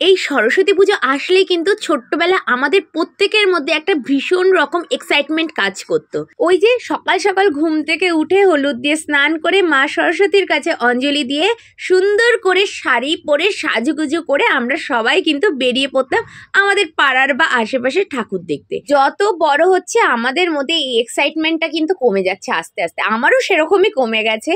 এই সরস্বতী পুজো আসলেই কিন্তু ছোট্টবেলা আমাদের প্রত্যেকের মধ্যে একটা ভীষণ রকম এক্সাইটমেন্ট কাজ করতো। ওই যে সকাল সকাল ঘুম থেকে উঠে হলুদ দিয়ে স্নান করে মা সরস্বতীর কাছে অঞ্জলি দিয়ে সুন্দর করে শাড়ি পরে সাজুগুজু করে আমরা সবাই কিন্তু বেরিয়ে পড়তাম আমাদের পাড়ার বা আশেপাশের ঠাকুর দেখতে। যত বড় হচ্ছে আমাদের মধ্যে এই এক্সাইটমেন্টটা কিন্তু কমে যাচ্ছে আস্তে আস্তে, আমারও সেরকমই কমে গেছে।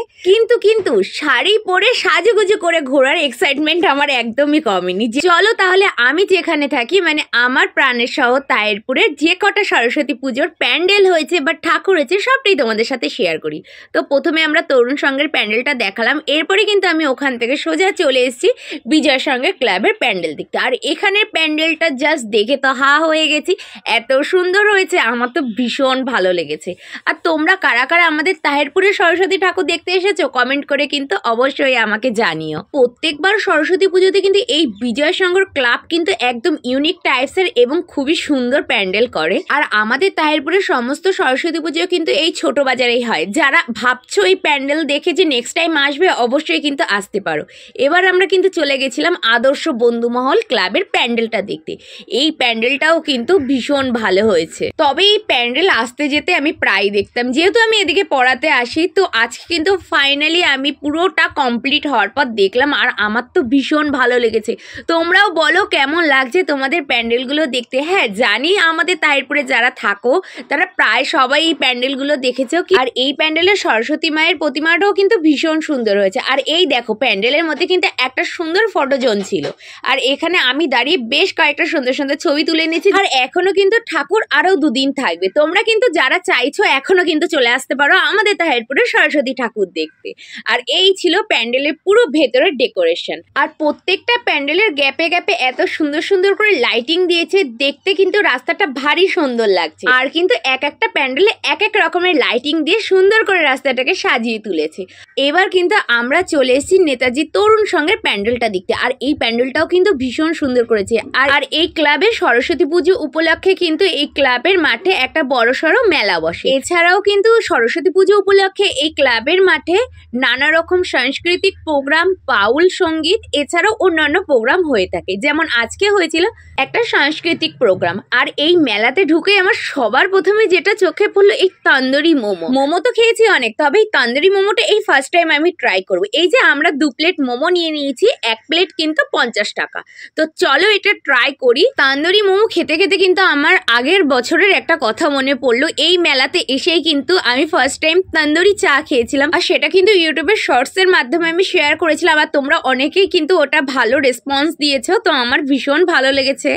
কিন্তু শাড়ি পরে সাজুগুজু করে ঘোরার এক্সাইটমেন্ট আমার একদমই কমেনি। চলো তাহলে আমি যেখানে থাকি মানে আমার প্রাণের শহর তাহেরপুরের যে কটা সরস্বতী পুজোর প্যান্ডেল হয়েছে বা ঠাকুর হয়েছে সবটাই তোমাদের সাথে শেয়ার করি। তো প্রথমে আমরা তরুণ সংঘের প্যান্ডেলটা দেখালাম, এরপরে কিন্তু আমি ওখান থেকে সোজা চলে এসেছি বিজয় সংঘের ক্লাবের প্যান্ডেল দেখতে। আর এখানের প্যান্ডেলটা জাস্ট দেখে তো হা হয়ে গেছি, এত সুন্দর হয়েছে, আমার তো ভীষণ ভালো লেগেছে। আর তোমরা কারা কারা আমাদের তাহেরপুরের সরস্বতী ঠাকুর দেখতে এসেছো কমেন্ট করে কিন্তু অবশ্যই আমাকে জানিও। প্রত্যেকবার সরস্বতী পুজোতে কিন্তু এই বিজয় সংঘর ক্লাব কিন্তু একদম ইউনিক টাইপসের এবং খুবই সুন্দর প্যান্ডেল করে। আর আমাদের তাহেরপুরের সমস্ত সরস্বতী পুজো কিন্তু এই ছোট বাজারেই হয়। যারা ভাবছো এই প্যান্ডেল দেখে যে নেক্সট টাইম আসবে অবশ্যই কিন্তু আসতে পারো। এবার আমরা কিন্তু চলে গেছিলাম আদর্শ বন্ধুমহল ক্লাবের প্যান্ডেলটা দেখতে। এই প্যান্ডেলটাও কিন্তু ভীষণ ভালো হয়েছে। তবে এই প্যান্ডেল আসতে যেতে আমি প্রায় দেখতাম, যেহেতু আমি এদিকে পড়াতে আসি, তো আজকে কিন্তু ফাইনালি আমি পুরোটা কমপ্লিট হওয়ার পর দেখলাম আর আমার তো ভীষণ ভালো লেগেছে। তোমরাও বলো কেমন লাগছে তোমাদের প্যান্ডেলগুলো দেখতে। হ্যাঁ জানি আমাদের তাহেরপুরে যারা থাকো তারা প্রায় সবাই এই প্যান্ডেলগুলো দেখেছো। আর এই প্যান্ডেলের সরস্বতী মায়ের প্রতিমাটাও কিন্তু ভীষণ সুন্দর হয়েছে। আর এই দেখো প্যান্ডেলের মধ্যে কিন্তু একটা সুন্দর ফটো জোন ছিল, আর এখানে আমি দাঁড়িয়ে বেশ কয়েকটা সুন্দর সুন্দর ছবি তুলে নিয়েছি। আর এখনো কিন্তু ঠাকুর আরো দুদিন থাকবে, তোমরা কিন্তু যারা চাইছো এখনো কিন্তু চলে আসতে পারো আমাদের তাহেরপুরের সরস্বতী ঠাকুর দেখতে। আর এই ছিল প্যান্ডেলের পুরো ভেতরের ডেকোরেশন। আর প্রত্যেকটা প্যান্ডেলের গ্যাপে গ্যাপে এত সুন্দর সুন্দর করে লাইটিং দিয়েছে, দেখতে কিন্তু রাস্তাটা ভারী সুন্দর লাগছে। আর কিন্তু এক একটা প্যান্ডেলে এক এক রকমের লাইটিং দিয়ে সুন্দর করে রাস্তাটাকে সাজিয়ে তুলেছে। এবার কিন্তু আমরা চলে এসেছি নেতাজি তরুণ সংঘের প্যান্ডেলটা দেখতে। আর এই প্যান্ডেলটাও কিন্তু ভীষণ সুন্দর করেছে। আর এই ক্লাবের সরস্বতী পুজো উপলক্ষে কিন্তু এই ক্লাবের মাঠে একটা বড়সড় মেলা বসে। এছাড়াও কিন্তু সরস্বতী পুজো উপলক্ষে এই ক্লাবের মাঠে নানা রকম সাংস্কৃতিক প্রোগ্রাম, বাউল সঙ্গীত এছাড়াও অন্যান্য প্রোগ্রাম হয়ে থাকে। যেমন আজকে হয়েছিল একটা সাংস্কৃতিক প্রোগ্রাম। আর এই মেলাতে ঢুকে আমার সবার প্রথমে যেটা চোখে পড়লো এই তন্দুরি মোমো তো খেয়েছি অনেক, তবে এই তন্দুরি মোমোটা এই ফার্স্ট টাইম আমি ট্রাই করবো। এই যে আমরা 2 প্লেট মোমো নিয়ে নিয়েছি, 1 প্লেট কিন্তু 50 টাকা। তো চলো এটা ট্রাই করি। তন্দুরি মোমো খেতে খেতে কিন্তু আমার আগের বছরের একটা কথা মনে পড়লো। এই মেলাতে এসেই কিন্তু আমি ফার্স্ট টাইম তন্দুরি চা খেয়েছিলাম, আর সেটা কিন্তু ইউটিউবের শর্টসের মাধ্যমে আমি শেয়ার করেছিলাম। আর তোমরা অনেকেই কিন্তু ওটা ভালো রেসপন্স দিয়েছো, তো আমার ভীষণ ভালো লেগেছে।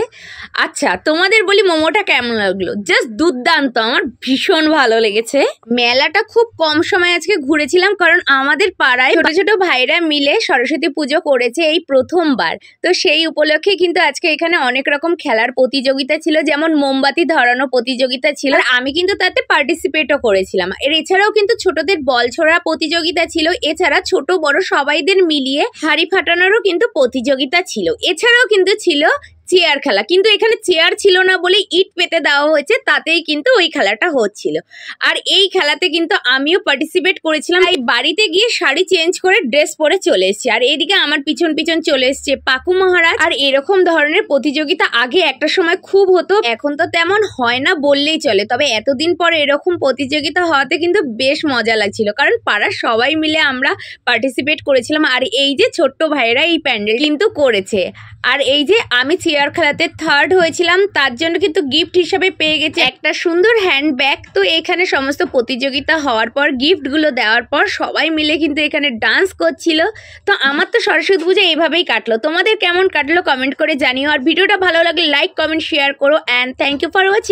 আচ্ছা তোমাদের বলি মোমোটা কেমন লাগলো? জাস্ট দুর্দান্ত, আমার ভীষণ ভালো লেগেছে। মেলাটা খুব কম সময় আজকে ঘুরেছিলাম, কারণ আমাদের পাড়ায় ছোট ছোট ভাইরা মিলে সরস্বতী পুজো করেছে এই প্রথমবার। তো সেই উপলক্ষে কিন্তু আজকে এখানে অনেক রকম খেলার প্রতিযোগিতা ছিল, যেমন মোমবাতি ধরানো প্রতিযোগিতা ছিল, আর আমি কিন্তু তাতে পার্টিসিপেটও করেছিলাম। এর এছাড়াও কিন্তু ছোটদের বল ছোড়া প্রতিযোগিতা ছিল, এছাড়া ছোট বড় সবাইদের মিলিয়ে হাড়ি ফাটানোরও কিন্তু প্রতিযোগিতা ছিল। এছাড়াও কিন্তু ছিল চেয়ার খেলা, কিন্তু এখানে চেয়ার ছিল না বলে ইট পেতে দেওয়া হয়েছে, তাতেই কিন্তু ওই খেলাটা হচ্ছিল। আর এই খেলাতে কিন্তু আমিও পার্টিসিপেট করেছিলাম। এই বাড়িতে গিয়ে শাড়ি চেঞ্জ করে ড্রেস পরে চলে এসেছি। আর এইদিকে আমার পিছন পিছন চলে এসছে পাকু মহারাজ। আর এরকম ধরনের প্রতিযোগিতা আগে একটা সময় খুব হতো, এখন তো তেমন হয় না বললেই চলে। তবে এতদিন পরে এরকম প্রতিযোগিতা হওয়াতে কিন্তু বেশ মজা লাগছিল, কারণ পাড়ার সবাই মিলে আমরা পার্টিসিপেট করেছিলাম। আর এই যে ছোট্ট ভাইরা এই প্যান্ডেল কিন্তু করেছে। আর এই যে আমি চেয়ার খেলাতে 3rd হয়েছিলাম, তার জন্য কিন্তু গিফট হিসাবে পেয়ে গেছি একটা সুন্দর হ্যান্ডব্যাগ। তো এখানে সমস্ত প্রতিযোগিতা হওয়ার পর গিফটগুলো দেওয়ার পর সবাই মিলে কিন্তু এখানে ডান্স করছিল। তো আমার তো সরস্বতী পুজো এইভাবেই কাটলো। তোমাদের কেমন কাটলো কমেন্ট করে জানিও। আর ভিডিওটা ভালো লাগলে লাইক কমেন্ট শেয়ার করো। And thank you for watching.